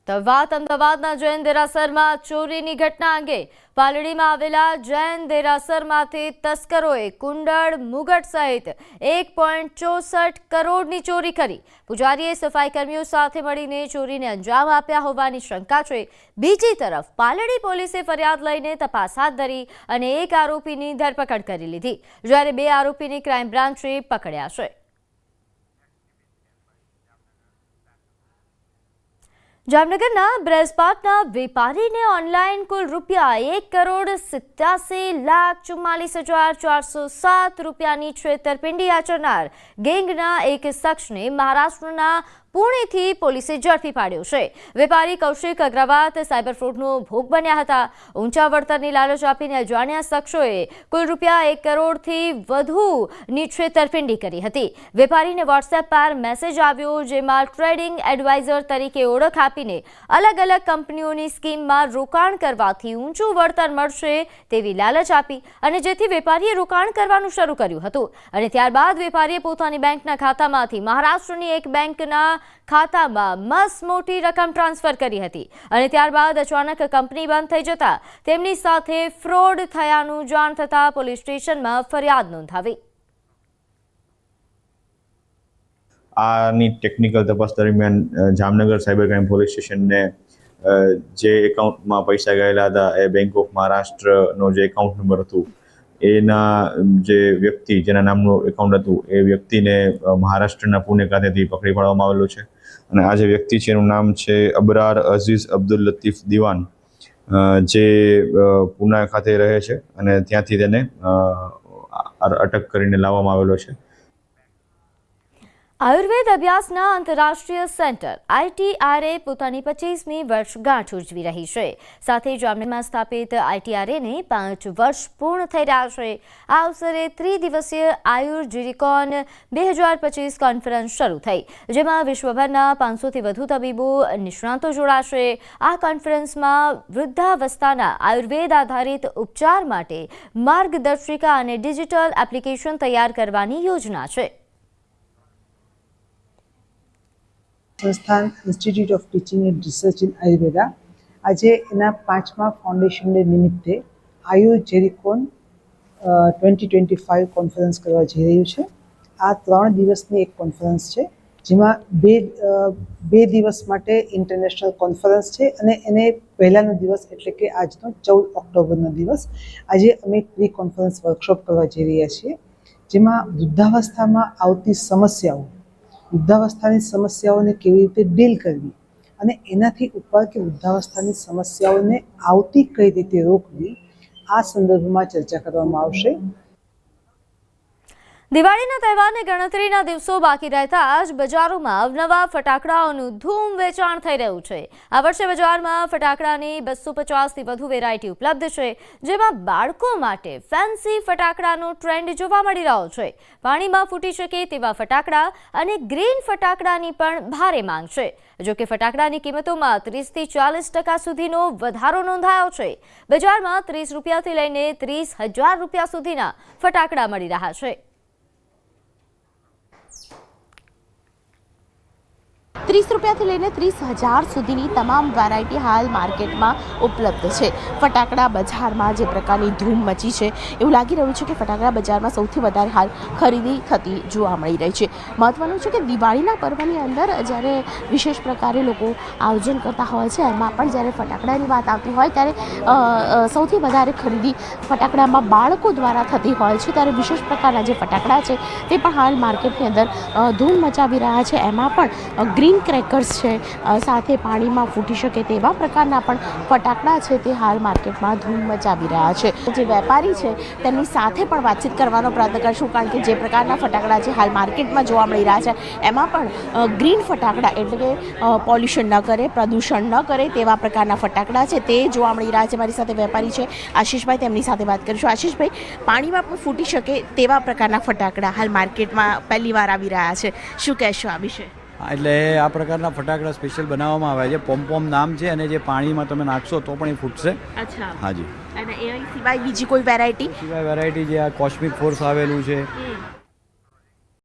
તો વાત અમદાવાદના જૈન દેરાસરમાં ચોરીની ઘટના અંગે પાલડીમાં આવેલા જૈન દેરાસરમાંથી તસ્કરોએ કુંડળ મુગટ સહિત 1.64 કરોડની ચોરી કરી। પૂજારીએ સફાઈ કર્મીઓ સાથે મળીને ચોરીને અંજામ આપ્યા હોવાની શંકા છે। બીજી તરફ પાલડી પોલીસે ફરિયાદ લઈને તપાસ હાથ ધરી અને એક આરોપીની ધરપકડ કરી લીધી, જ્યારે 2 આરોપીની ક્રાઇમ બ્રાન્ચે પકડ્યા છે। જામનગરના બ્રેસપાટના વેપારીને ઓનલાઈન કુલ રૂપિયા 1,87,44,407 રૂપિયાની છેતરપિંડી આચરનાર ગેંગના એક શખ્સને મહારાષ્ટ્રના પુણેથી પોલીસે ઝડપી પાડ્યો છે। વેપારી કૌશિક અગ્રવાલ સાયબર ફ્રોડનો ભોગ બન્યા હતા। ઊંચા વળતરની લાલચ આપીને અજાણ્યા શખ્સોએ કુલ રૂપિયા 1 કરોડથી વધુની છેતરપિંડી કરી હતી। વેપારીને વોટ્સએપ પર મેસેજ આવ્યો, જેમાં ટ્રેડિંગ એડવાઇઝર તરીકે ઓળખ આપીને અલગ અલગ કંપનીઓની સ્કીમમાં રોકાણ કરવાથી ઊંચું વળતર મળશે તેવી લાલચ આપી અને જેથી વેપારીએ રોકાણ કરવાનું શરૂ કર્યું હતું અને ત્યારબાદ વેપારીએ પોતાની બેંકના ખાતામાંથી મહારાષ્ટ્રની એક બેંકના ખાતામાં મસ્ત મોટી રકમ ટ્રાન્સફર કરી હતી અને ત્યારબાદ અચાનક કંપની બંધ થઈ જતા તેમની સાથે ફ્રોડ થયાનું જાણ થતા પોલીસ સ્ટેશનમાં ફરિયાદ નોંધાવી। આની ટેકનિકલ તપાસ દરમિયાન જામનગર સાયબર ક્રાઇમ પોલીસ સ્ટેશનને જે એકાઉન્ટમાં પૈસા ગયેલા હતા એ બેંક ઓફ મહારાષ્ટ્રનો જે એકાઉન્ટ નંબર હતું એના જે વ્યક્તિ જેના નામનું એકાઉન્ટ હતું એ વ્યક્તિને મહારાષ્ટ્રના પુણે ખાતેથી પકડી પાડવામાં આવેલો છે અને આ જે વ્યક્તિ છે એનું નામ છે અબરાર અઝીઝ અબ્દુલ લતીફ દિવાન, જે પુણે ખાતે રહે છે અને ત્યાંથી તેને અટક કરીને લાવવામાં આવેલો છે। આયુર્વેદ અભ્યાસના આંતરરાષ્ટ્રીય સેન્ટર ITRA પોતાની 25મી વર્ષગાંઠ ઉજવી રહી છે। સાથે જામનગરમાં સ્થાપિત ITRAને 5 વર્ષ પૂર્ણ થઈ રહ્યા છે। આ અવસરે ત્રિદિવસીય આયુર્જીરિકોન 2025 કોન્ફરન્સ શરૂ થઈ, જેમાં વિશ્વભરના 500થી વધુ તબીબો નિષ્ણાતો જોડાશે। આ કોન્ફરન્સમાં વૃદ્ધાવસ્થાના આયુર્વેદ આધારિત ઉપચાર માટે માર્ગદર્શિકા અને ડિજિટલ એપ્લિકેશન તૈયાર કરવાની યોજના છે। સંસ્થાન institute of teaching and research in Ayurveda આજે એના 5મા ફાઉન્ડેશન ડે નિમિત્તે આયુર્જેરિકોન 2025 કોન્ફરન્સ કરવા જઈ રહ્યું છે। આ 3 દિવસની એક કોન્ફરન્સ છે, જેમાં બે દિવસ માટે ઇન્ટરનેશનલ કોન્ફરન્સ છે અને એને પહેલાનો દિવસ એટલે કે આજનો 14 ઓક્ટોબરનો દિવસ આજે અમે પ્રી કોન્ફરન્સ વર્કશોપ કરવા જઈ રહ્યા છીએ, જેમાં વૃદ્ધાવસ્થામાં આવતી સમસ્યાઓ, વૃદ્ધાવસ્થાની સમસ્યાઓને કેવી રીતે ડીલ કરવી અને એનાથી ઉપર કે વૃદ્ધાવસ્થાની સમસ્યાઓને આવતી કઈ રીતે રોકવી, આ સંદર્ભમાં ચર્ચા કરવામાં આવશે। દિવાળીના તહેવારને ગણતરીના દિવસો બાકી રહેતા જ બજારોમાં અવનવા ફટાકડાઓનું ધૂમ વેચાણ થઈ રહ્યું છે। આ વર્ષે બજારમાં ફટાકડાની 250થી વધુ વેરાયટી ઉપલબ્ધ છે, જેમાં બાળકો માટે ફેન્સી ફટાકડાનો ટ્રેન્ડ જોવા મળી રહ્યો છે। પાણીમાં ફૂટી શકે તેવા ફટાકડા અને ગ્રીન ફટાકડાની પણ ભારે માંગ છે। જો કે ફટાકડાની કિંમતોમાં 30થી 40% સુધીનો વધારો નોંધાયો છે। બજારમાં 30 રૂપિયાથી લઈને 30,000 રૂપિયા સુધીના ફટાકડા મળી રહ્યા છે। 30 રૂપિયાથી લઈને 30,000 સુધીની તમામ વેરાયટી હાલ માર્કેટમાં ઉપલબ્ધ છે। ફટાકડા બજારમાં જે પ્રકારની ધૂમ મચી છે, એવું લાગી રહ્યું છે કે ફટાકડા બજારમાં સૌથી વધારે હાલ ખરીદી થતી જોવા મળી રહી છે। મહત્વનું છે કે દિવાળીના પર્વની અંદર જ્યારે વિશેષ પ્રકારે લોકો આયોજન કરતા હોય છે, એમાં પણ જ્યારે ફટાકડાની વાત આવતી હોય ત્યારે સૌથી વધારે ખરીદી ફટાકડામાં બાળકો દ્વારા થતી હોય છે। ત્યારે વિશેષ પ્રકારના જે ફટાકડા છે તે પણ હાલ માર્કેટની અંદર ધૂમ મચાવી રહ્યા છે। એમાં પણ ગ્રીન ક્રેકર્સ છે, સાથે પાણીમાં ફૂટી શકે તેવા પ્રકારના પણ ફટાકડા છે તે હાલ માર્કેટમાં ધૂમ મચાવી રહ્યા છે। જે વેપારી છે તેમની સાથે પણ વાતચીત કરવાનો પ્રયત્ન કરશું, કારણ કે જે પ્રકારના ફટાકડા છે હાલ માર્કેટમાં જોવા મળી રહ્યા છે એમાં પણ ગ્રીન ફટાકડા એટલે કે પોલ્યુશન ન કરે, પ્રદૂષણ ન કરે તેવા પ્રકારના ફટાકડા છે તે જોવા મળી રહ્યા છે। મારી સાથે વેપારી છે આશીષભાઈ, તેમની સાથે વાત કરીશું। આશીષભાઈ, પાણીમાં પણ ફૂટી શકે તેવા પ્રકારના ફટાકડા હાલ માર્કેટમાં પહેલી વાર આવી રહ્યા છે, શું કહેશો આ વિશે? એટલે આ પ્રકારના ફટાકડા સ્પેશિયલ બનાવવામાં આવે છે। પોમપોમ નામ છે અને જે પાણીમાં તમે નાખશો તો પણ એ ફૂટશે। અચ્છા, હાજી। અને એ સિવાય બીજી કોઈ વેરાયટી? સિવાય વેરાયટી જે આ કોસ્મિક ફોર્સ આવેલું છે,